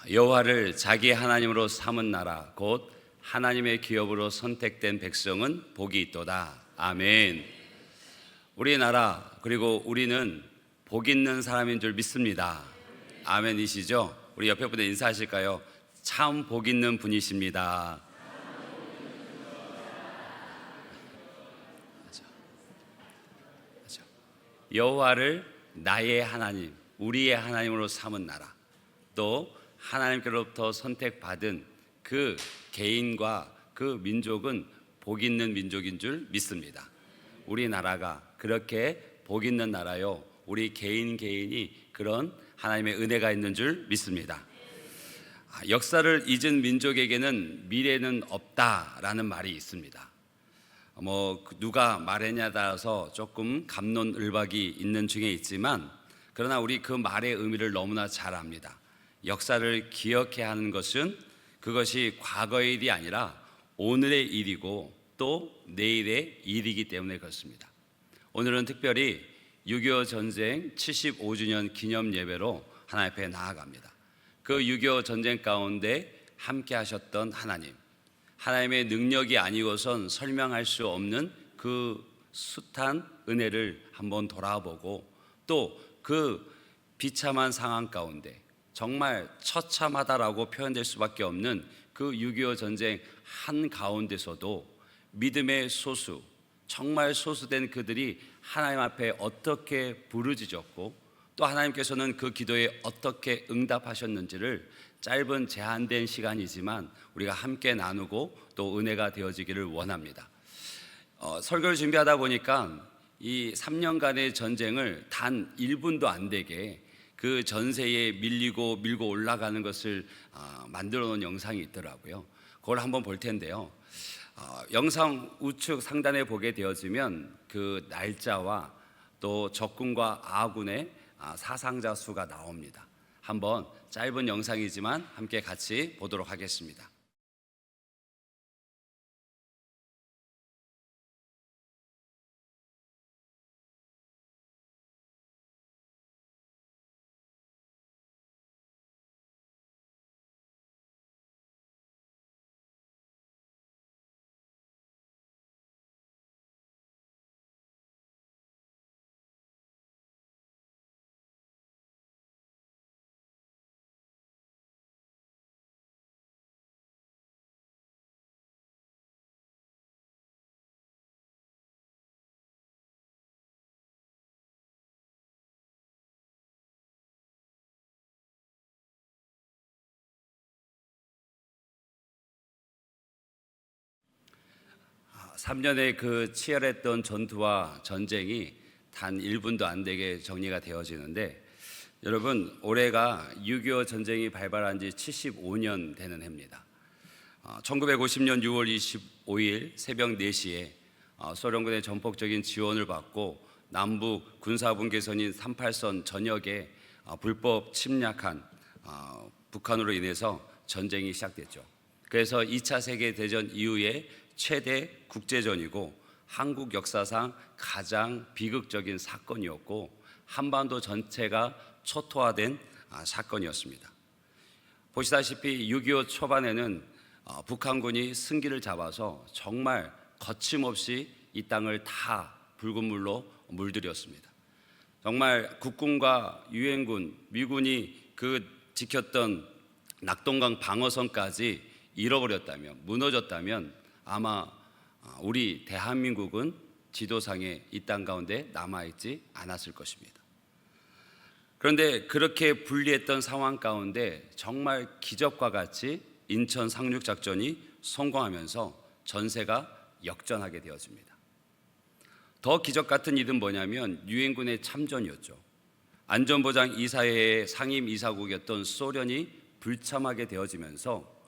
여호와를 자기 하나님으로 삼은 나라 곧 하나님의 기업으로 선택된 백성은 복이 있도다. 아멘. 우리나라 그리고 우리는 복 있는 사람인 줄 믿습니다. 아멘이시죠? 우리 옆에 분들 인사하실까요? 참 복 있는 분이십니다. 여호와를 나의 하나님, 우리의 하나님으로 삼은 나라, 또 하나님께로부터 선택받은 그 개인과 그 민족은 복 있는 민족인 줄 믿습니다. 우리나라가 그렇게 복 있는 나라요, 우리 개인이 그런 하나님의 은혜가 있는 줄 믿습니다. 역사를 잊은 민족에게는 미래는 없다라는 말이 있습니다. 누가 말했냐에 따라서 조금 갑론을박이 있는 중에 있지만, 그러나 우리 그 말의 의미를 너무나 잘 압니다. 역사를 기억해야 하는 것은 그것이 과거의 일이 아니라 오늘의 일이고 또 내일의 일이기 때문에 그렇습니다. 오늘은 특별히 6.25 전쟁 75주년 기념 예배로 하나님 앞에 나아갑니다. 그 6.25 전쟁 가운데 함께 하셨던 하나님의 능력이 아니고선 설명할 수 없는 그 숱한 은혜를 한번 돌아보고, 또 그 비참한 상황 가운데 정말 처참하다라고 표현될 수밖에 없는 그 6.25 전쟁 한가운데서도 믿음의 소수, 정말 소수된 그들이 하나님 앞에 어떻게 부르짖었고, 또 하나님께서는 그 기도에 어떻게 응답하셨는지를 짧은 제한된 시간이지만 우리가 함께 나누고 또 은혜가 되어지기를 원합니다. 설교를 준비하다 보니까 이 3년간의 전쟁을 단 1분도 안 되게 그 전세에 밀고 올라가는 것을 만들어 놓은 영상이 있더라고요. 그걸 한번 볼 텐데요. 영상 우측 상단에 보게 되어지면 그 날짜와 또 적군과 아군의 사상자 수가 나옵니다. 한번 짧은 영상이지만 함께 같이 보도록 하겠습니다. 아, 3년의 그 치열했던 전투와 전쟁이 단 1분도 안 되게 정리가 되어지는데, 여러분, 올해가 6.25 전쟁이 발발한 지 75년 되는 해입니다. 1950년 6월 25일 새벽 4시에 소련군의 전폭적인 지원을 받고 남북 군사분계선인 38선 전역에 불법 침략한 북한으로 인해서 전쟁이 시작됐죠. 그래서 2차 세계대전 이후에 최대 국제전이고 한국 역사상 가장 비극적인 사건이었고, 한반도 전체가 초토화된 사건이었습니다. 보시다시피 6.25 초반에는 북한군이 승기를 잡아서 정말 거침없이 이 땅을 다 붉은 물로 물들였습니다. 정말 국군과 유엔군, 미군이 그 지켰던 낙동강 방어선까지 잃어버렸다면, 무너졌다면 아마 우리 대한민국은 지도상에 이 땅 가운데 남아있지 않았을 것입니다. 그런데 그렇게 불리했던 상황 가운데 정말 기적과 같이 인천 상륙작전이 성공하면서 전세가 역전하게 되어집니다. 더 기적 같은 일은 뭐냐면 유엔군의 참전이었죠. 안전보장 이사회의 상임 이사국이었던 소련이 불참하게 되어지면서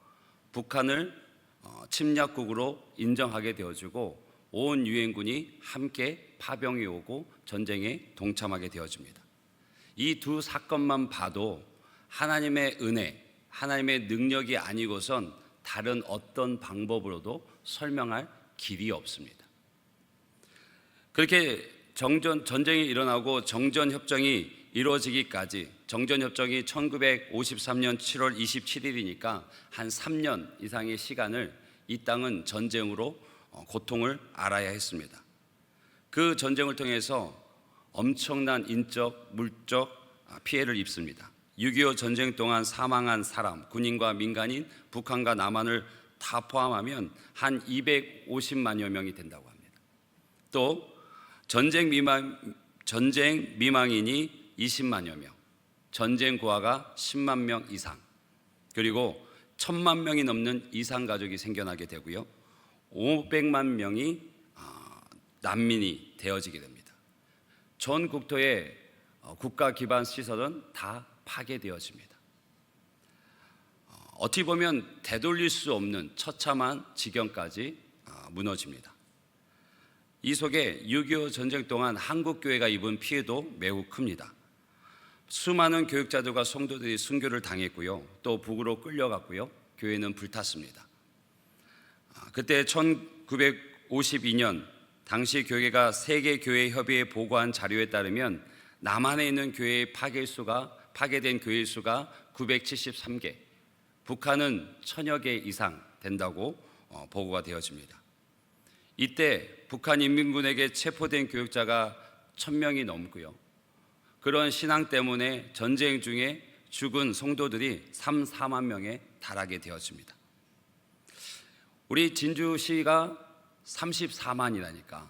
북한을 침략국으로 인정하게 되어지고 온 유엔군이 함께 파병이 오고 전쟁에 동참하게 되어집니다. 이 두 사건만 봐도 하나님의 은혜, 하나님의 능력이 아니고선 다른 어떤 방법으로도 설명할 길이 없습니다. 그렇게 전쟁이 일어나고 정전협정이 이루어지기까지 정전협정이 1953년 7월 27일이니까 한 3년 이상의 시간을 이 땅은 전쟁으로 고통을 알아야 했습니다. 그 전쟁을 통해서 엄청난 인적, 물적 피해를 입습니다. 6.25 전쟁 동안 사망한 사람, 군인과 민간인, 북한과 남한을 다 포함하면 한 250만여 명이 된다고 합니다. 또 전쟁 미망인이 20만여 명, 전쟁 고아가 10만 명 이상, 그리고 1000만 명이 넘는 이산 가족이 생겨나게 되고요. 500만 명이 난민이 되어지게 됩니다. 전 국토의 국가 기반 시설은 다 파괴되어집니다. 어떻게 보면 되돌릴 수 없는 처참한 지경까지 무너집니다. 이 속에 6.25 전쟁 동안 한국교회가 입은 피해도 매우 큽니다. 수많은 교육자들과 성도들이 순교를 당했고요. 또 북으로 끌려갔고요. 교회는 불탔습니다. 그때 1952년 당시 교회가 세계교회협의회 보고한 자료에 따르면 남한에 있는 파괴된 교회 수가 973개, 북한은 1000여 개 이상 된다고 보고가 되어집니다. 이때 북한 인민군에게 체포된 교육자가 1000명이 넘고요. 그런 신앙 때문에 전쟁 중에 죽은 성도들이 3, 4만 명에 달하게 되었습니다. 우리 진주시가 34만이라니까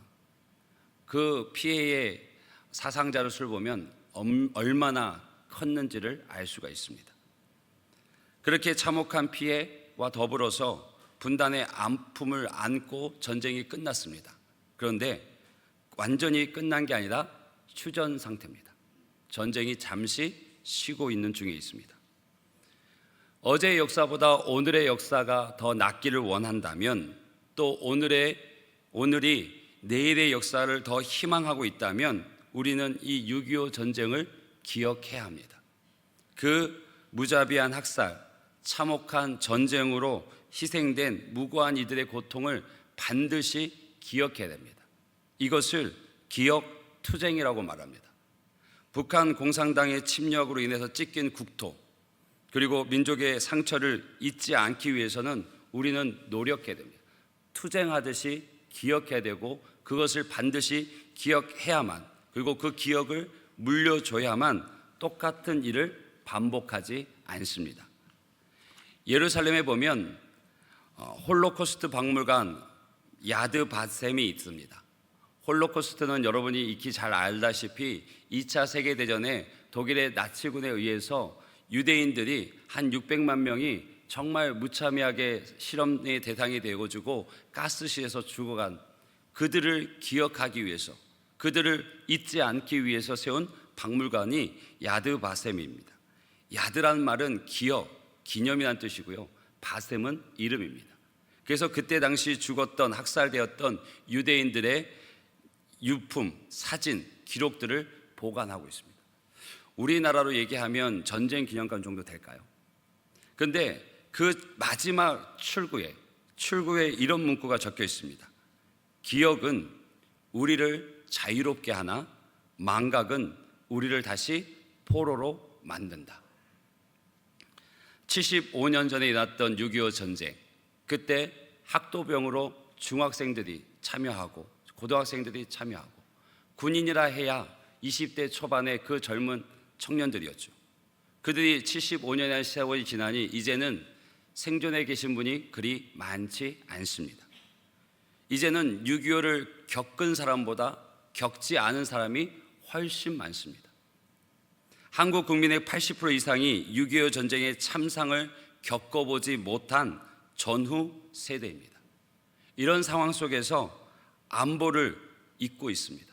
그 피해의 사상자를 수를 보면 얼마나 컸는지를 알 수가 있습니다. 그렇게 참혹한 피해와 더불어서 분단의 아픔을 안고 전쟁이 끝났습니다. 그런데 완전히 끝난 게 아니라 휴전 상태입니다. 전쟁이 잠시 쉬고 있는 중에 있습니다. 어제의 역사보다 오늘의 역사가 더 낫기를 원한다면, 또 오늘이 내일의 역사를 더 희망하고 있다면 우리는 이 6.25 전쟁을 기억해야 합니다. 그 무자비한 학살, 참혹한 전쟁으로 희생된 무고한 이들의 고통을 반드시 기억해야 됩니다. 이것을 기억투쟁이라고 말합니다. 북한 공산당의 침략으로 인해서 찢긴 국토, 그리고 민족의 상처를 잊지 않기 위해서는 우리는 노력해야 됩니다. 투쟁하듯이 기억해야 되고, 그것을 반드시 기억해야만, 그리고 그 기억을 물려줘야만 똑같은 일을 반복하지 않습니다. 예루살렘에 보면 홀로코스트 박물관 야드 바셈이 있습니다. 홀로코스트는 여러분이 익히 잘 알다시피 2차 세계대전에 독일의 나치군에 의해서 유대인들이 한 600만 명이 정말 무참하게 실험의 대상이 되어지고 가스실에서 죽어간 그들을 기억하기 위해서, 그들을 잊지 않기 위해서 세운 박물관이 야드 바셈입니다. 야드라는 말은 기억, 기념이라는 뜻이고요. 바셈은 이름입니다. 그래서 그때 당시 죽었던, 학살되었던 유대인들의 유품, 사진, 기록들을 보관하고 있습니다. 우리나라로 얘기하면 전쟁 기념관 정도 될까요? 그런데 그 마지막 출구에 이런 문구가 적혀 있습니다. 기억은 우리를 자유롭게 하나 망각은 우리를 다시 포로로 만든다. 75년 전에 일어났던 6.25 전쟁, 그때 학도병으로 중학생들이 참여하고 고등학생들이 참여하고 군인이라 해야 20대 초반의 그 젊은 청년들이었죠. 그들이 75년의 세월이 지나니 이제는 생존해 계신 분이 그리 많지 않습니다. 이제는 6.25를 겪은 사람보다 겪지 않은 사람이 훨씬 많습니다. 한국 국민의 80% 이상이 6.25 전쟁의 참상을 겪어보지 못한 전후 세대입니다. 이런 상황 속에서 안보를 잊고 있습니다.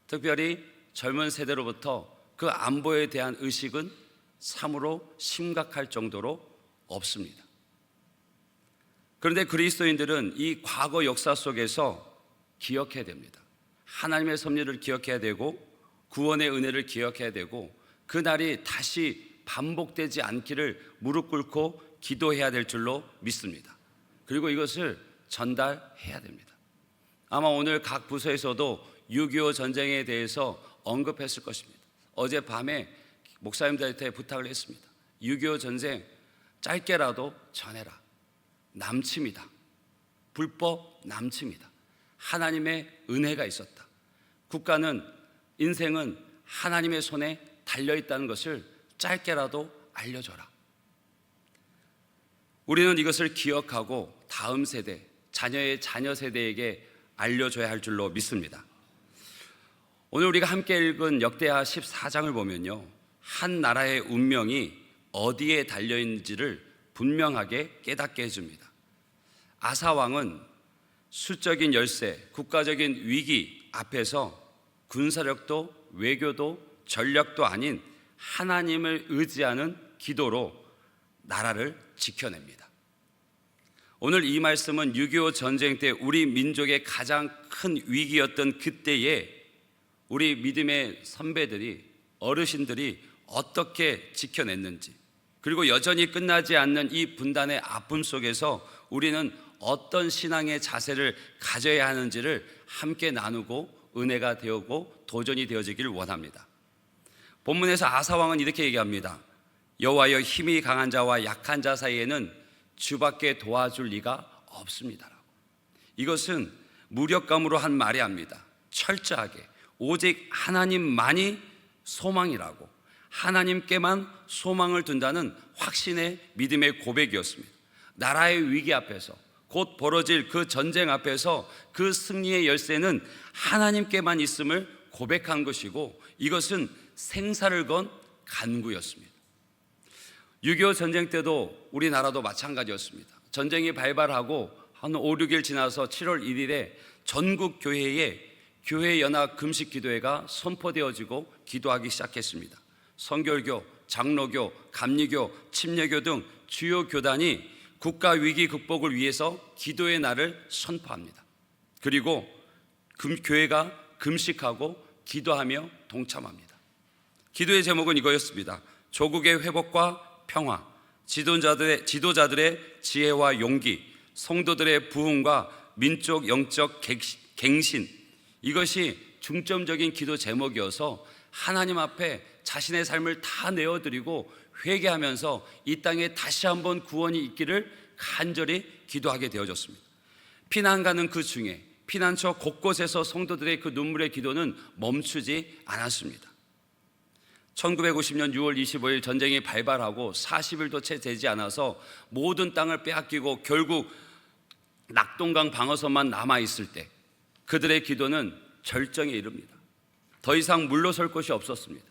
특별히 젊은 세대로부터 그 안보에 대한 의식은 참으로 심각할 정도로 없습니다. 그런데 그리스도인들은 이 과거 역사 속에서 기억해야 됩니다. 하나님의 섭리를 기억해야 되고 구원의 은혜를 기억해야 되고 그날이 다시 반복되지 않기를 무릎 꿇고 기도해야 될 줄로 믿습니다. 그리고 이것을 전달해야 됩니다. 아마 오늘 각 부서에서도 6.25 전쟁에 대해서 언급했을 것입니다. 어젯밤에 목사님들한테 부탁을 했습니다. 6.25 전쟁 짧게라도 전해라. 남침이다. 불법 남침이다. 하나님의 은혜가 있었다. 국가는, 인생은 하나님의 손에 달려있다는 것을 짧게라도 알려줘라. 우리는 이것을 기억하고 다음 세대, 자녀의 자녀 세대에게 알려줘야 할 줄로 믿습니다. 오늘 우리가 함께 읽은 역대하 14장을 보면요, 한 나라의 운명이 어디에 달려있는지를 분명하게 깨닫게 해줍니다. 아사 왕은 수적인 열세, 국가적인 위기 앞에서 군사력도 외교도 전략도 아닌 하나님을 의지하는 기도로 나라를 지켜냅니다. 오늘 이 말씀은 6.25 전쟁 때 우리 민족의 가장 큰 위기였던 그때에 우리 믿음의 선배들이, 어르신들이 어떻게 지켜냈는지, 그리고 여전히 끝나지 않는 이 분단의 아픔 속에서 우리는 어떤 신앙의 자세를 가져야 하는지를 함께 나누고 은혜가 되고 도전이 되어지기를 원합니다. 본문에서 아사왕은 이렇게 얘기합니다. 여호와여, 힘이 강한 자와 약한 자 사이에는 주밖에 도와줄 리가 없습니다라고. 이것은 무력감으로 한 말이 아닙니다. 철저하게 오직 하나님만이 소망이라고, 하나님께만 소망을 둔다는 확신의 믿음의 고백이었습니다. 나라의 위기 앞에서, 곧 벌어질 그 전쟁 앞에서 그 승리의 열쇠는 하나님께만 있음을 고백한 것이고, 이것은 생사를 건 간구였습니다. 6.25 전쟁 때도 우리나라도 마찬가지였습니다. 전쟁이 발발하고 한 5, 6일 지나서 7월 1일에 전국 교회에 교회 연합 금식 기도회가 선포되어지고 기도하기 시작했습니다. 선결교, 장로교, 감리교, 침례교 등 주요 교단이 국가 위기 극복을 위해서 기도의 날을 선포합니다. 그리고 교회가 금식하고 기도하며 동참합니다. 기도의 제목은 이거였습니다. 조국의 회복과 평화, 지도자들의 지혜와 용기, 성도들의 부흥과 민족 영적 갱신, 이것이 중점적인 기도 제목이어서 하나님 앞에 자신의 삶을 다 내어드리고 회개하면서 이 땅에 다시 한번 구원이 있기를 간절히 기도하게 되어졌습니다. 피난 가는 그 중에 피난처 곳곳에서 성도들의 그 눈물의 기도는 멈추지 않았습니다. 1950년 6월 25일 전쟁이 발발하고 40일도 채 되지 않아서 모든 땅을 빼앗기고 결국 낙동강 방어선만 남아있을 때 그들의 기도는 절정에 이릅니다. 더 이상 물러설 곳이 없었습니다.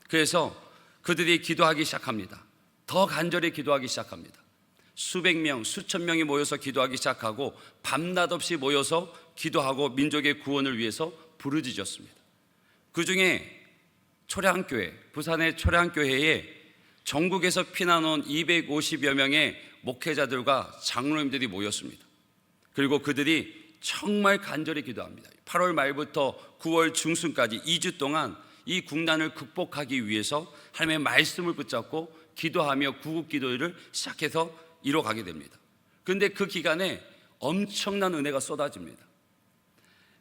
그래서 그들이 기도하기 시작합니다. 더 간절히 기도하기 시작합니다. 수백 명, 수천 명이 모여서 기도하기 시작하고 밤낮 없이 모여서 기도하고 민족의 구원을 위해서 부르짖었습니다. 그 중에 초량교회, 부산의 초량교회에 전국에서 피난 온 250여 명의 목회자들과 장로님들이 모였습니다. 그리고 그들이 정말 간절히 기도합니다. 8월 말부터 9월 중순까지 2주 동안 이 국난을 극복하기 위해서 하나님의 말씀을 붙잡고 기도하며 구국기도를 시작해서 이뤄가게 됩니다. 그런데 그 기간에 엄청난 은혜가 쏟아집니다.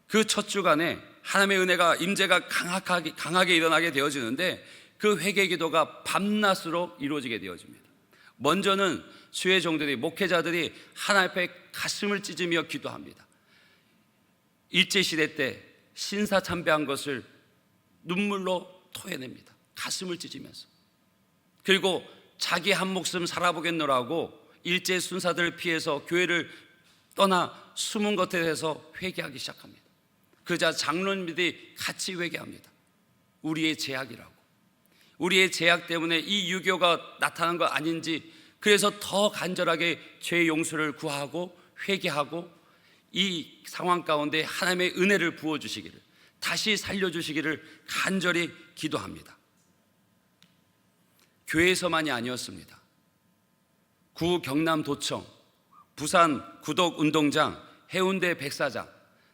그 첫 주간에 하나님의 은혜가, 임재가 강하게 일어나게 되어지는데 그 회개 기도가 밤낮으로 이루어지게 되어집니다. 먼저는 수혜 종들이, 목회자들이 하나님 앞에 가슴을 찢으며 기도합니다. 일제시대 때 신사 참배한 것을 눈물로 토해냅니다. 가슴을 찢으면서. 그리고 자기 한 목숨 살아보겠노라고 일제 순사들을 피해서 교회를 떠나 숨은 것에 대해서 회개하기 시작합니다. 그러자 장로님들이 같이 회개합니다. 우리의 죄악이라고, 우리의 죄악 때문에 이 유교가 나타난 거 아닌지, 그래서 더 간절하게 죄 용서를 구하고 회개하고 이 상황 가운데 하나님의 은혜를 부어주시기를, 다시 살려주시기를 간절히 기도합니다. 교회에서만이 아니었습니다. 구 경남도청, 부산 구독운동장, 해운대 백사장,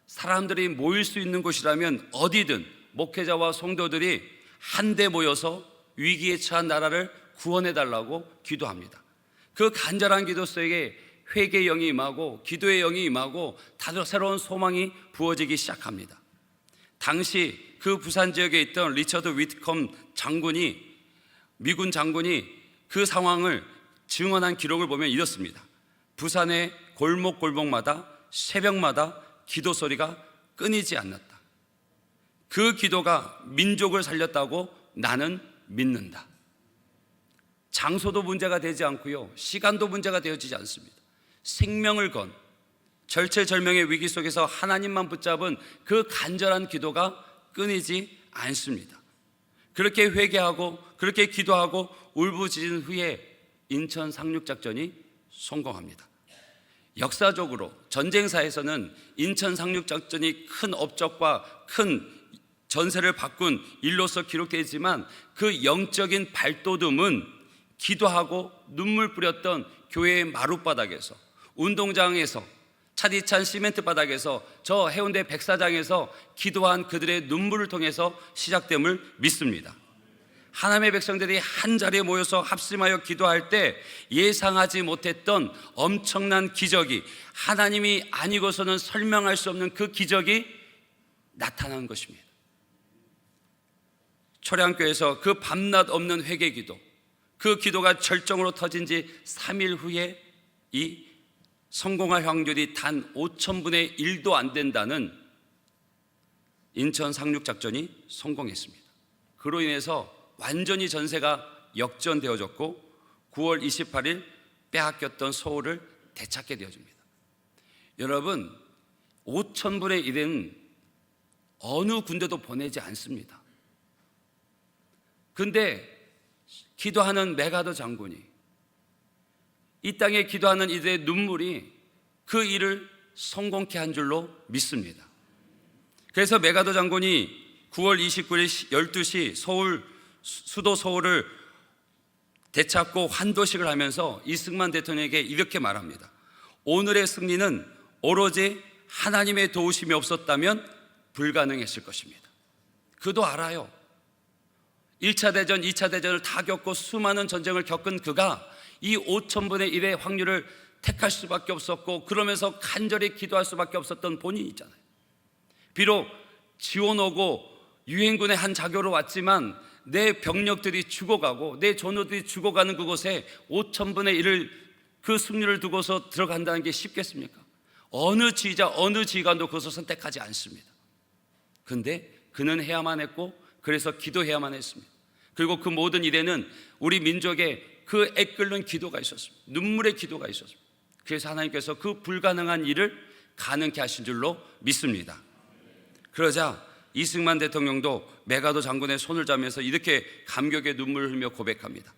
사람들이 모일 수 있는 곳이라면 어디든 목회자와 성도들이 한데 모여서 위기에 처한 나라를 구원해달라고 기도합니다. 그 간절한 기도 속에 회개의 영이 임하고 기도의 영이 임하고 다들 새로운 소망이 부어지기 시작합니다. 당시 그 부산 지역에 있던 리처드 위트컴 장군이, 미군 장군이 그 상황을 증언한 기록을 보면 이렇습니다. 부산의 골목골목마다 새벽마다 기도 소리가 끊이지 않았다. 그 기도가 민족을 살렸다고 나는 믿는다. 장소도 문제가 되지 않고요, 시간도 문제가 되어지지 않습니다. 생명을 건 절체절명의 위기 속에서 하나님만 붙잡은 그 간절한 기도가 끊이지 않습니다. 그렇게 회개하고 그렇게 기도하고 울부짖은 후에 인천 상륙작전이 성공합니다. 역사적으로 전쟁사에서는 인천 상륙작전이 큰 업적과 큰 전세를 바꾼 일로서 기록되지만 그 영적인 발돋움은 기도하고 눈물 뿌렸던 교회의 마룻바닥에서, 운동장에서, 차디찬 시멘트 바닥에서, 저 해운대 백사장에서 기도한 그들의 눈물을 통해서 시작됨을 믿습니다. 하나님의 백성들이 한 자리에 모여서 합심하여 기도할 때 예상하지 못했던 엄청난 기적이, 하나님이 아니고서는 설명할 수 없는 그 기적이 나타난 것입니다. 초량교에서 그 밤낮 없는 회개 기도, 그 기도가 절정으로 터진 지 3일 후에 이 성공할 확률이 단 5,000분의 1도 안 된다는 인천 상륙작전이 성공했습니다. 그로 인해서 완전히 전세가 역전되어졌고 9월 28일 빼앗겼던 서울을 되찾게 되어집니다. 여러분, 5,000분의 1은 어느 군대도 보내지 않습니다. 근데 기도하는 메가더 장군이, 이 땅에 기도하는 이들의 눈물이 그 일을 성공케 한 줄로 믿습니다. 그래서 메가더 장군이 9월 29일 12시 수도 서울을 되찾고 환도식을 하면서 이승만 대통령에게 이렇게 말합니다. 오늘의 승리는 오로지 하나님의 도우심이 없었다면 불가능했을 것입니다. 그도 알아요. 1차 대전, 2차 대전을 다 겪고 수많은 전쟁을 겪은 그가 이 5,000분의 1의 확률을 택할 수밖에 없었고, 그러면서 간절히 기도할 수밖에 없었던 본인이잖아요. 비록 지원 오고 유엔군의 한 자교로 왔지만 내 병력들이 죽어가고 내 전우들이 죽어가는 그곳에 5,000분의 1을 그 승리를 두고서 들어간다는 게 쉽겠습니까? 어느 지휘자, 어느 지휘관도 그것을 선택하지 않습니다. 근데 그는 해야만 했고, 그래서 기도해야만 했습니다. 그리고 그 모든 일에는 우리 민족의 그 애끓는 기도가 있었습니다. 눈물의 기도가 있었습니다. 그래서 하나님께서 그 불가능한 일을 가능케 하신 줄로 믿습니다. 그러자 이승만 대통령도 메가더 장군의 손을 잡으면서 이렇게 감격의 눈물을 흘리며 고백합니다.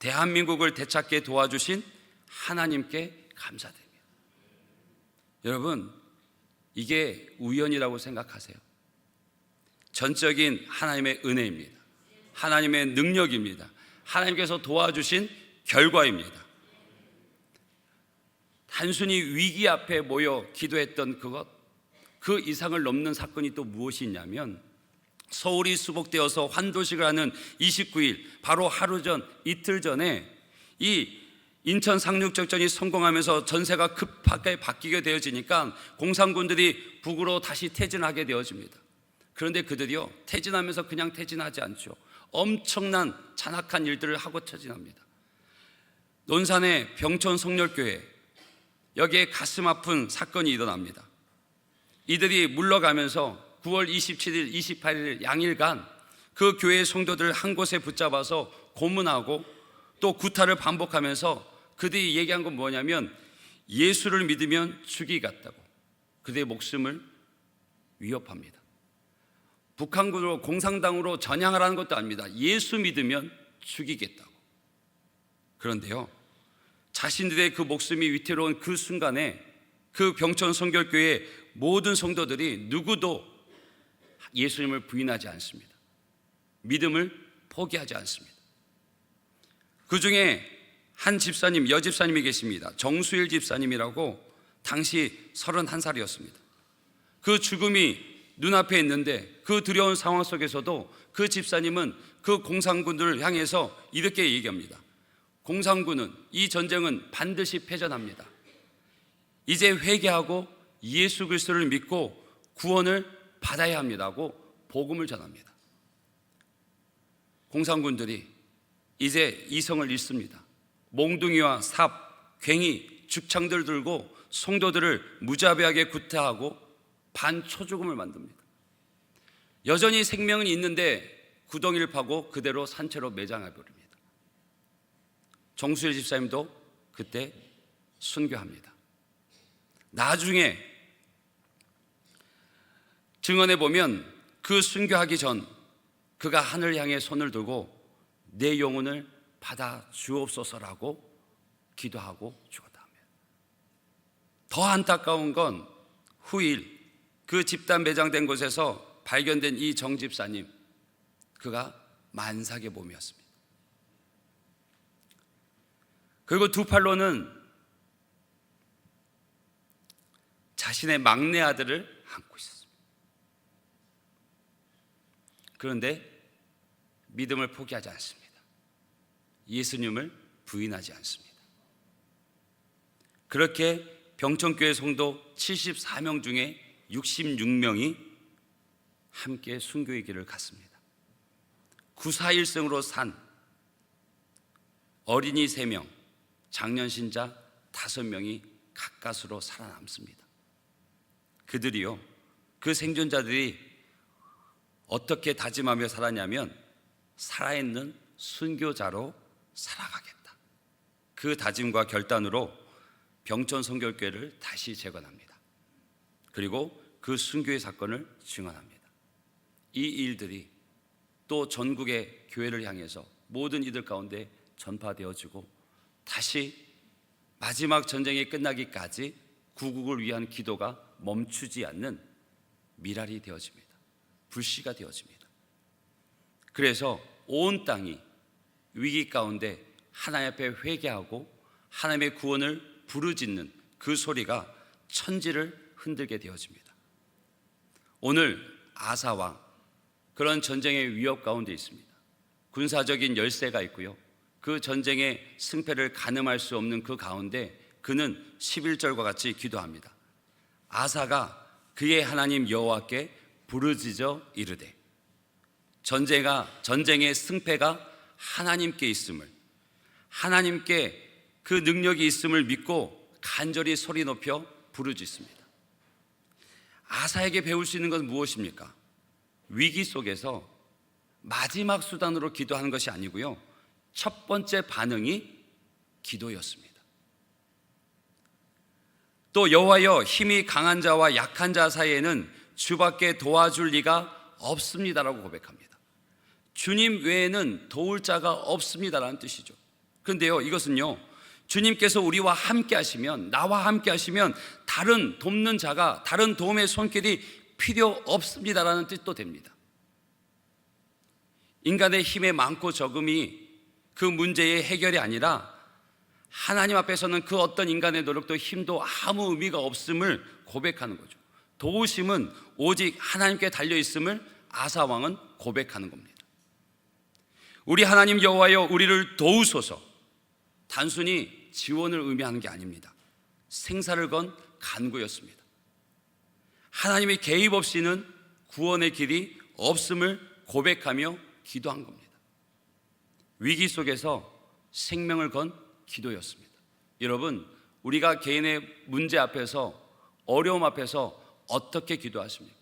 대한민국을 되찾게 도와주신 하나님께 감사드립니다. 여러분, 이게 우연이라고 생각하세요? 전적인 하나님의 은혜입니다. 하나님의 능력입니다. 하나님께서 도와주신 결과입니다. 단순히 위기 앞에 모여 기도했던 그것, 그 이상을 넘는 사건이 또 무엇이 있냐면, 서울이 수복되어서 환도식을 하는 29일, 바로 하루 전, 이틀 전에 이 인천 상륙작전이 성공하면서 전세가 급하게 바뀌게 되어지니까 공산군들이 북으로 다시 퇴진하게 되어집니다. 그런데 그들이요, 퇴진하면서 그냥 퇴진하지 않죠. 엄청난 잔악한 일들을 하고 퇴진합니다. 논산의 병천 성렬교회, 여기에 가슴 아픈 사건이 일어납니다. 이들이 물러가면서 9월 27일, 28일 양일간 그 교회 성도들 한 곳에 붙잡아서 고문하고 또 구타를 반복하면서 그들이 얘기한 건 뭐냐면, 예수를 믿으면 죽이겠다고 그들의 목숨을 위협합니다. 북한군으로, 공산당으로 전향하라는 것도 아닙니다. 예수 믿으면 죽이겠다고. 그런데요, 자신들의 그 목숨이 위태로운 그 순간에 그 병천 성결교회 모든 성도들이 누구도 예수님을 부인하지 않습니다. 믿음을 포기하지 않습니다. 그 중에 한 집사님, 여집사님이 계십니다. 정수일 집사님이라고, 당시 31살이었습니다. 그 죽음이 눈앞에 있는데 그 두려운 상황 속에서도 그 집사님은 그 공산군들을 향해서 이렇게 얘기합니다. 공산군은, 이 전쟁은 반드시 패전합니다. 이제 회개하고 예수 그리스도를 믿고 구원을 받아야 합니다고 복음을 전합니다. 공산군들이 이제 이성을 잃습니다. 몽둥이와 삽, 괭이, 죽창들 들고 성도들을 무자비하게 구타하고 반초죽음을 만듭니다. 여전히 생명은 있는데 구덩이를 파고 그대로 산채로 매장해버립니다. 정수일 집사님도 그때 순교합니다. 나중에 증언해 보면 그 순교하기 전 그가 하늘 향해 손을 들고 내 영혼을 받아 주옵소서라고 기도하고 죽었다 합니다. 더 안타까운 건 후일 그 집단 매장된 곳에서 발견된 이 정 집사님, 그가 만삭의 몸이었습니다. 그리고 두 팔로는 자신의 막내 아들을 안고 있었습니다. 그런데 믿음을 포기하지 않습니다. 예수님을 부인하지 않습니다. 그렇게 병천교회 성도 74명 중에 66명이 함께 순교의 길을 갔습니다. 941승으로 산 어린이 3명, 장년 신자 5명이 가까스로 살아남습니다. 그들이요, 그 생존자들이 어떻게 다짐하며 살았냐면 살아있는 순교자로 살아가겠다. 그 다짐과 결단으로 병천 성결교회를 다시 재건합니다. 그리고 그 순교의 사건을 증언합니다. 이 일들이 또 전국의 교회를 향해서 모든 이들 가운데 전파되어지고 다시 마지막 전쟁이 끝나기까지 구국을 위한 기도가 멈추지 않는 미랄이 되어집니다. 불씨가 되어집니다. 그래서 온 땅이 위기 가운데 하나님 앞에 회개하고 하나님의 구원을 부르짖는 그 소리가 천지를 흔들게 되어집니다. 오늘 아사왕, 그런 전쟁의 위협 가운데 있습니다. 군사적인 열세가 있고요, 그 전쟁의 승패를 가늠할 수 없는 그 가운데 그는 11절과 같이 기도합니다. 아사가 그의 하나님 여호와께 부르짖어 이르되, 전쟁의 승패가 하나님께 있음을, 하나님께 그 능력이 있음을 믿고 간절히 소리 높여 부르짖습니다. 아사에게 배울 수 있는 것은 무엇입니까? 위기 속에서 마지막 수단으로 기도하는 것이 아니고요, 첫 번째 반응이 기도였습니다. 또 여호와여, 힘이 강한 자와 약한 자 사이에는 주밖에 도와줄 리가 없습니다라고 고백합니다. 주님 외에는 도울 자가 없습니다라는 뜻이죠. 그런데요, 이것은요, 주님께서 우리와 함께 하시면, 나와 함께 하시면 다른 돕는 자가, 다른 도움의 손길이 필요 없습니다라는 뜻도 됩니다. 인간의 힘의 많고 적음이 그 문제의 해결이 아니라 하나님 앞에서는 그 어떤 인간의 노력도 힘도 아무 의미가 없음을 고백하는 거죠. 도우심은 오직 하나님께 달려있음을 아사왕은 고백하는 겁니다. 우리 하나님 여호와여, 우리를 도우소서, 단순히 지원을 의미하는 게 아닙니다. 생사를 건 간구였습니다. 하나님의 개입 없이는 구원의 길이 없음을 고백하며 기도한 겁니다. 위기 속에서 생명을 건 기도였습니다. 여러분, 우리가 개인의 문제 앞에서, 어려움 앞에서 어떻게 기도하십니까?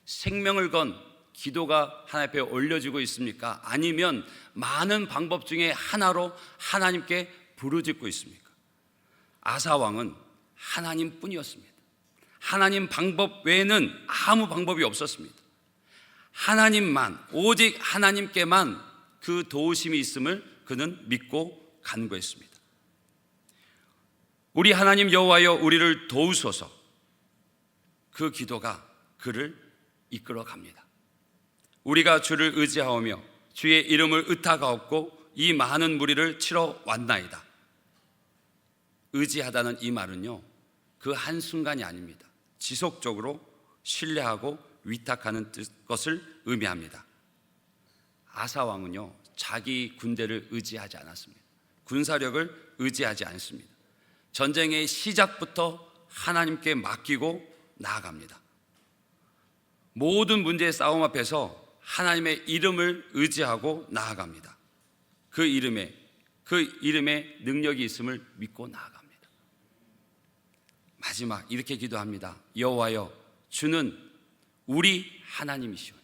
생명을 건 기도가 하나님 앞에 올려지고 있습니까? 아니면 많은 방법 중에 하나로 하나님께 부르짖고 있습니까? 아사왕은 하나님뿐이었습니다. 하나님 방법 외에는 아무 방법이 없었습니다. 하나님만, 오직 하나님께만 그 도우심이 있음을 그는 믿고 간구했습니다. 우리 하나님 여호와여, 우리를 도우소서, 그 기도가 그를 이끌어 갑니다. 우리가 주를 의지하오며 주의 이름을 의탁하옵고 이 많은 무리를 치러 왔나이다. 의지하다는 이 말은요, 그 한순간이 아닙니다. 지속적으로 신뢰하고 위탁하는 것을 의미합니다. 아사왕은요, 자기 군대를 의지하지 않았습니다. 군사력을 의지하지 않습니다. 전쟁의 시작부터 하나님께 맡기고 나아갑니다. 모든 문제의 싸움 앞에서 하나님의 이름을 의지하고 나아갑니다. 그 이름에 능력이 있음을 믿고 나아갑니다. 마지막 이렇게 기도합니다. 여호와여, 주는 우리 하나님이시오니,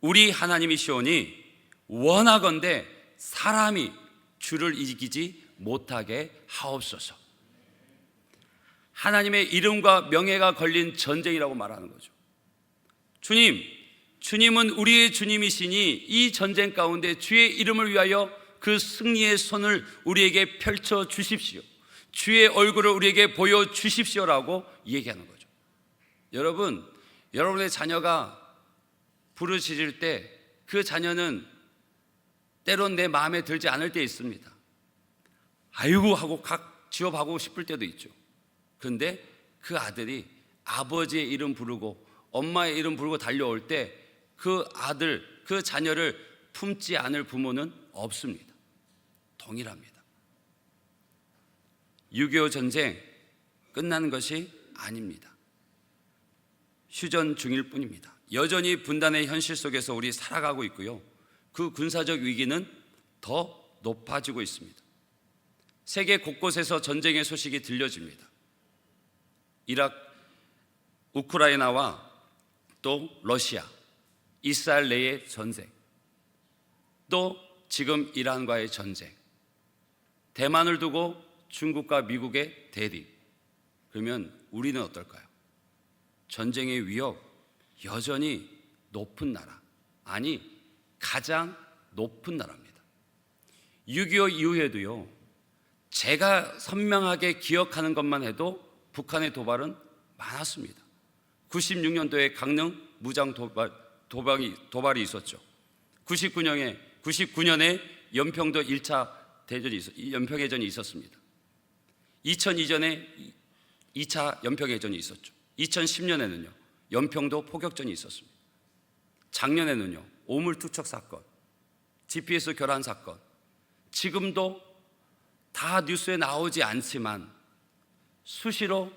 우리 하나님이시오니 원하건대 사람이 주를 이기지 못하게 하옵소서. 하나님의 이름과 명예가 걸린 전쟁이라고 말하는 거죠. 주님은 우리의 주님이시니 이 전쟁 가운데 주의 이름을 위하여 그 승리의 손을 우리에게 펼쳐 주십시오. 주의 얼굴을 우리에게 보여 주십시오라고 얘기하는 거죠. 여러분의 자녀가 부르짖을 때 그 자녀는 때론 내 마음에 들지 않을 때 있습니다. 아이고 하고 각 지업하고 싶을 때도 있죠. 그런데 그 아들이 아버지의 이름 부르고 엄마의 이름 부르고 달려올 때 그 아들, 그 자녀를 품지 않을 부모는 없습니다. 동일합니다. 6.25 전쟁 끝나는 것이 아닙니다. 휴전 중일 뿐입니다. 여전히 분단의 현실 속에서 우리 살아가고 있고요. 그 군사적 위기는 더 높아지고 있습니다. 세계 곳곳에서 전쟁의 소식이 들려집니다. 이라크, 우크라이나와 또 러시아, 이스라엘 내의 전쟁, 또 지금 이란과의 전쟁, 대만을 두고 중국과 미국의 대립. 그러면 우리는 어떨까요? 전쟁의 위협 여전히 높은 나라, 아니 가장 높은 나라입니다. 6.25 이후에도요, 제가 선명하게 기억하는 것만 해도 북한의 도발은 많았습니다. 96년도에 강릉 무장 도발이 있었죠. 99년에 연평도 1차 연평해전이 있었습니다. 2002년에 2차 연평해전이 있었죠. 2010년에는요 연평도 포격전이 있었습니다. 작년에는요 오물투척 사건, GPS 교란 사건, 지금도 다 뉴스에 나오지 않지만 수시로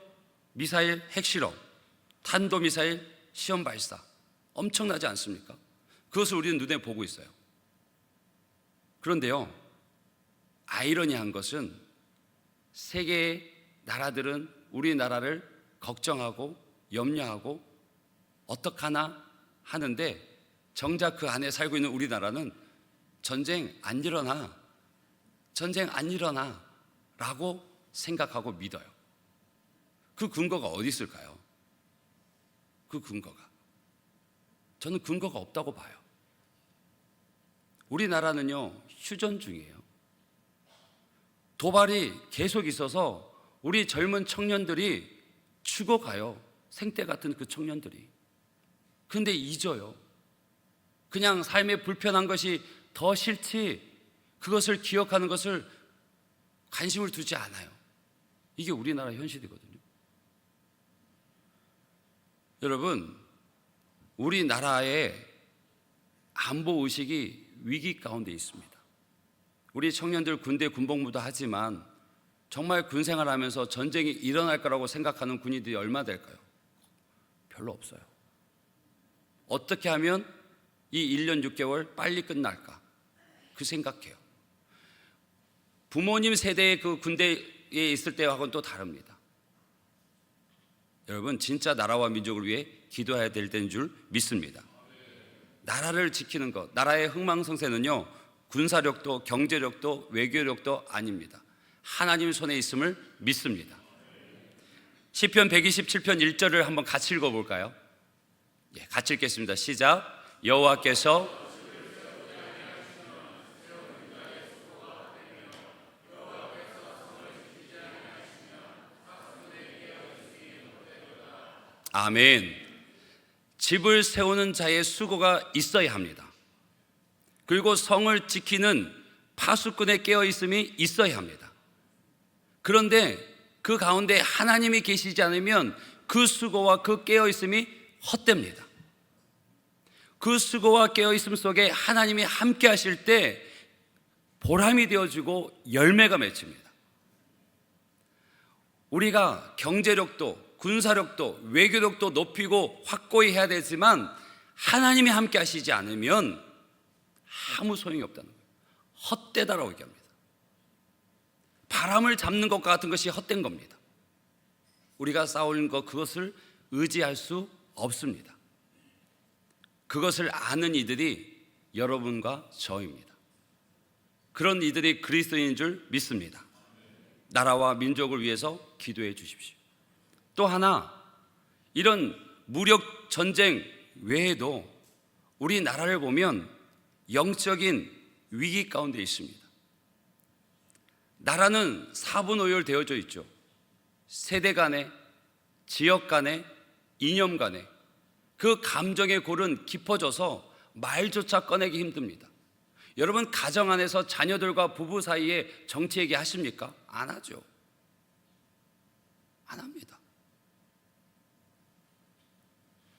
미사일 핵실험, 탄도미사일 시험 발사 엄청나지 않습니까? 그것을 우리는 눈에 보고 있어요. 그런데요, 아이러니한 것은 세계의 나라들은 우리나라를 걱정하고 염려하고 어떡하나 하는데 정작 그 안에 살고 있는 우리나라는 전쟁 안 일어나 라고 생각하고 믿어요. 그 근거가 어디 있을까요? 그 근거가, 저는 근거가 없다고 봐요. 우리나라는요 휴전 중이에요. 도발이 계속 있어서 우리 젊은 청년들이 죽어가요. 생떼 같은 그 청년들이. 그런데 잊어요. 그냥 삶에 불편한 것이 더 싫지 그것을 기억하는 것을 관심을 두지 않아요. 이게 우리나라 현실이거든요. 여러분, 우리나라의 안보의식이 위기 가운데 있습니다. 우리 청년들 군대 군복무도 하지만 정말 군생활하면서 전쟁이 일어날 거라고 생각하는 군인들이 얼마 될까요? 별로 없어요. 어떻게 하면 이 1년 6개월 빨리 끝날까? 그 생각해요. 부모님 세대의 그 군대에 있을 때하고는 또 다릅니다. 여러분, 진짜 나라와 민족을 위해 기도해야 될 때인 줄 믿습니다. 나라를 지키는 것, 나라의 흥망성쇠는요 군사력도 경제력도 외교력도 아닙니다. 하나님 손에 있음을 믿습니다. 시편 127편 1절을 한번 같이 읽어볼까요? 같이 읽겠습니다. 시작. 여호와께서 아멘. 집을 세우는 자의 수고가 있어야 합니다. 그리고 성을 지키는 파수꾼의 깨어있음이 있어야 합니다. 그런데 그 가운데 하나님이 계시지 않으면 그 수고와 그 깨어있음이 헛됩니다. 그 수고와 깨어있음 속에 하나님이 함께 하실 때 보람이 되어지고 열매가 맺힙니다. 우리가 경제력도 군사력도 외교력도 높이고 확고히 해야 되지만 하나님이 함께 하시지 않으면 아무 소용이 없다는 거예요. 헛되다라고 얘기합니다. 바람을 잡는 것과 같은 것이 헛된 겁니다. 우리가 싸우는 것, 그것을 의지할 수 없습니다. 그것을 아는 이들이 여러분과 저입니다. 그런 이들이 그리스도인인 줄 믿습니다. 나라와 민족을 위해서 기도해 주십시오. 또 하나, 이런 무력 전쟁 외에도 우리나라를 보면 영적인 위기 가운데 있습니다. 나라는 사분오열되어져 있죠. 세대 간에, 지역 간에, 이념 간에 그 감정의 골은 깊어져서 말조차 꺼내기 힘듭니다. 여러분, 가정 안에서 자녀들과 부부 사이에 정치 얘기 하십니까? 안 하죠. 안 합니다.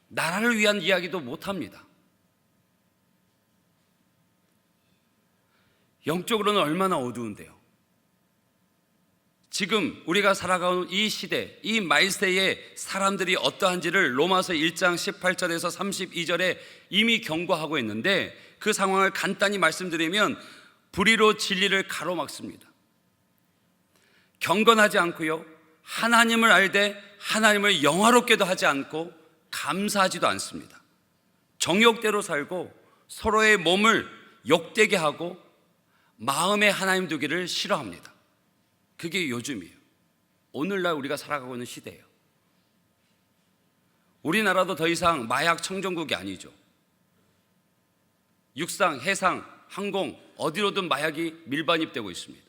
나라를 위한 이야기도 못 합니다. 영적으로는 얼마나 어두운데요. 지금 우리가 살아가는 이 시대, 이 말세에 사람들이 어떠한지를 로마서 1장 18절에서 32절에 이미 경고하고 있는데, 그 상황을 간단히 말씀드리면 불의로 진리를 가로막습니다. 경건하지 않고요, 하나님을 알되 하나님을 영화롭게도 하지 않고 감사하지도 않습니다. 정욕대로 살고 서로의 몸을 욕되게 하고 마음에 하나님 두기를 싫어합니다. 그게 요즘이에요. 오늘날 우리가 살아가고 있는 시대예요. 우리나라도 더 이상 마약 청정국이 아니죠. 육상, 해상, 항공 어디로든 마약이 밀반입되고 있습니다.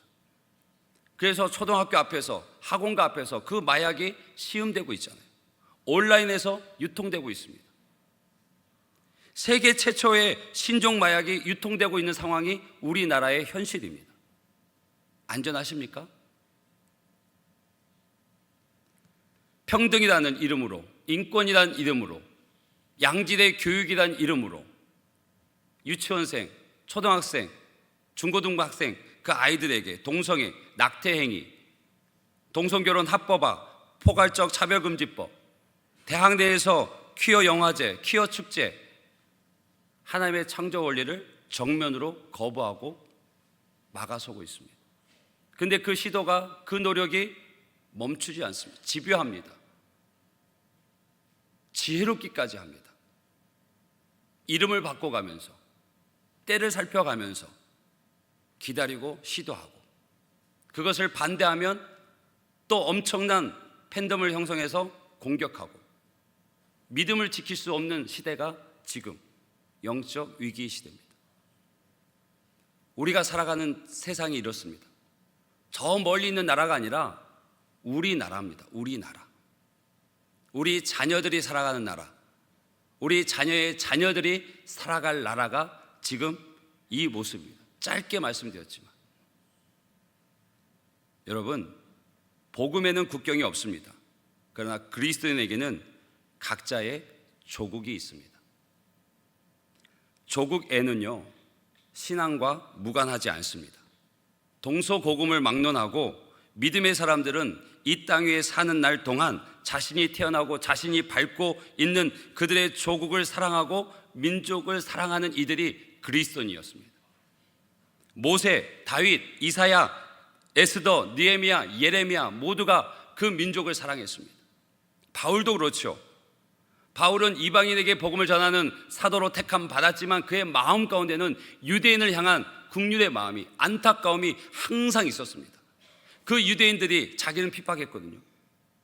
그래서 초등학교 앞에서, 학원가 앞에서 그 마약이 시음되고 있잖아요. 온라인에서 유통되고 있습니다. 세계 최초의 신종 마약이 유통되고 있는 상황이 우리나라의 현실입니다. 안전하십니까? 평등이라는 이름으로, 인권이라는 이름으로, 양질의 교육이라는 이름으로 유치원생, 초등학생, 중고등학생 그 아이들에게 동성애, 낙태행위, 동성결혼 합법화, 포괄적 차별금지법, 대학 내에서 퀴어 영화제, 퀴어 축제, 하나님의 창조 원리를 정면으로 거부하고 막아서고 있습니다. 그런데 그 시도가, 그 노력이 멈추지 않습니다. 집요합니다. 지혜롭기까지 합니다. 이름을 바꿔가면서, 때를 살펴가면서 기다리고 시도하고, 그것을 반대하면 또 엄청난 팬덤을 형성해서 공격하고, 믿음을 지킬 수 없는 시대가 지금 영적 위기 시대입니다. 우리가 살아가는 세상이 이렇습니다. 저 멀리 있는 나라가 아니라 우리나라입니다. 우리나라. 우리 자녀들이 살아가는 나라, 우리 자녀의 자녀들이 살아갈 나라가 지금 이 모습입니다. 짧게 말씀드렸지만, 여러분, 복음에는 국경이 없습니다. 그러나 그리스도인에게는 각자의 조국이 있습니다. 조국에는요, 신앙과 무관하지 않습니다. 동서고금을 막론하고 믿음의 사람들은 이 땅 위에 사는 날 동안 자신이 태어나고 자신이 밟고 있는 그들의 조국을 사랑하고 민족을 사랑하는 이들이 그리스도인이었습니다. 모세, 다윗, 이사야, 에스더, 느헤미야, 예레미야 모두가 그 민족을 사랑했습니다. 바울도 그렇죠. 바울은 이방인에게 복음을 전하는 사도로 택함 받았지만 그의 마음 가운데는 유대인을 향한 국률의 마음이, 안타까움이 항상 있었습니다. 그 유대인들이 자기는 핍박했거든요.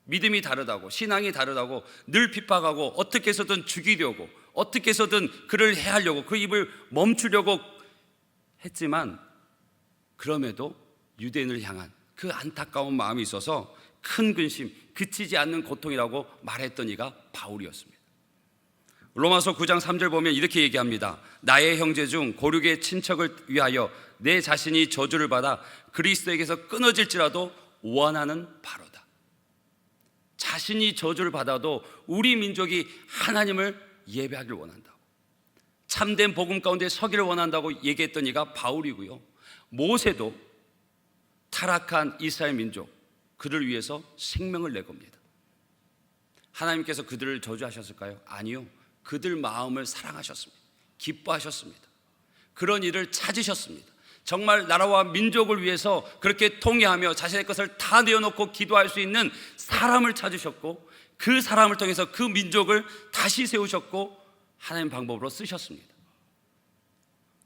믿음이 다르다고, 신앙이 다르다고 늘 핍박하고 어떻게 해서든 죽이려고, 어떻게 해서든 그를 해하려고, 그 입을 멈추려고 했지만, 그럼에도 유대인을 향한 그 안타까운 마음이 있어서 큰 근심, 그치지 않는 고통이라고 말했던 이가 바울이었습니다. 로마서 9장 3절 보면 이렇게 얘기합니다. 나의 형제 중 고륙의 친척을 위하여 내 자신이 저주를 받아 그리스도에게서 끊어질지라도 원하는 바로다. 자신이 저주를 받아도 우리 민족이 하나님을 예배하기를 원한다고, 참된 복음 가운데 서기를 원한다고 얘기했던 이가 바울이고요, 모세도 타락한 이스라엘 민족, 그를 위해서 생명을 내 겁니다. 하나님께서 그들을 저주하셨을까요? 아니요. 그들 마음을 사랑하셨습니다. 기뻐하셨습니다. 그런 일을 찾으셨습니다. 정말 나라와 민족을 위해서 그렇게 통회하며 자신의 것을 다 내어놓고 기도할 수 있는 사람을 찾으셨고, 그 사람을 통해서 그 민족을 다시 세우셨고 하나님 방법으로 쓰셨습니다.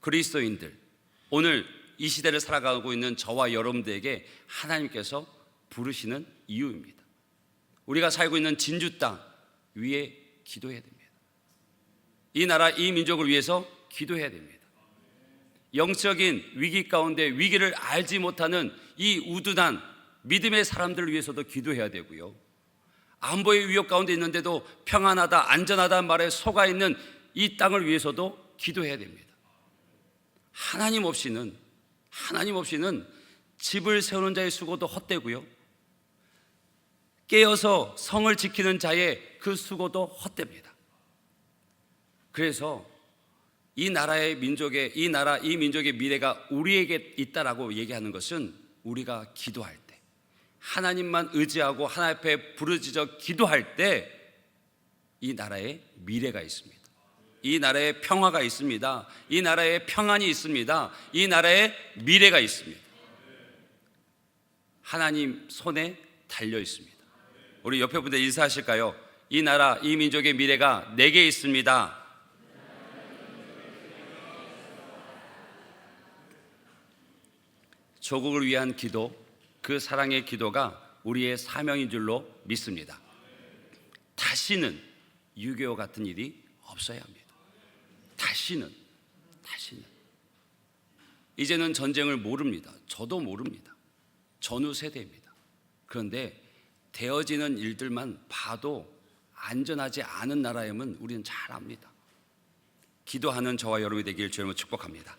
그리스도인들, 오늘 이 시대를 살아가고 있는 저와 여러분들에게 하나님께서 부르시는 이유입니다. 우리가 살고 있는 진주 땅 위에 기도해야 됩니다. 이 나라, 이 민족을 위해서 기도해야 됩니다. 영적인 위기 가운데 위기를 알지 못하는 이 우둔한 믿음의 사람들을 위해서도 기도해야 되고요, 안보의 위협 가운데 있는데도 평안하다, 안전하다는 말에 속아 있는 이 땅을 위해서도 기도해야 됩니다. 하나님 없이는 집을 세우는 자의 수고도 헛되고요, 깨어서 성을 지키는 자의 그 수고도 헛됩니다. 그래서 이 나라의 민족의, 이 민족의 미래가 우리에게 있다라고 얘기하는 것은, 우리가 기도할 때, 하나님만 의지하고 하나님 앞에 부르짖어 기도할 때 이 나라에 미래가 있습니다. 이 나라에 평화가 있습니다. 이 나라에 평안이 있습니다. 이 나라에 미래가 있습니다. 하나님 손에 달려 있습니다. 우리 옆에 분들 인사하실까요? 이 나라, 이 민족의 미래가 내게 있습니다. 조국을 위한 기도, 그 사랑의 기도가 우리의 사명인 줄로 믿습니다. 다시는 6.25 같은 일이 없어야 합니다. 다시는 이제는 전쟁을 모릅니다. 저도 모릅니다. 전후 세대입니다. 그런데 되어지는 일들만 봐도 안전하지 않은 나라임은 우리는 잘 압니다. 기도하는 저와 여러분이 되길 주님으로 축복합니다.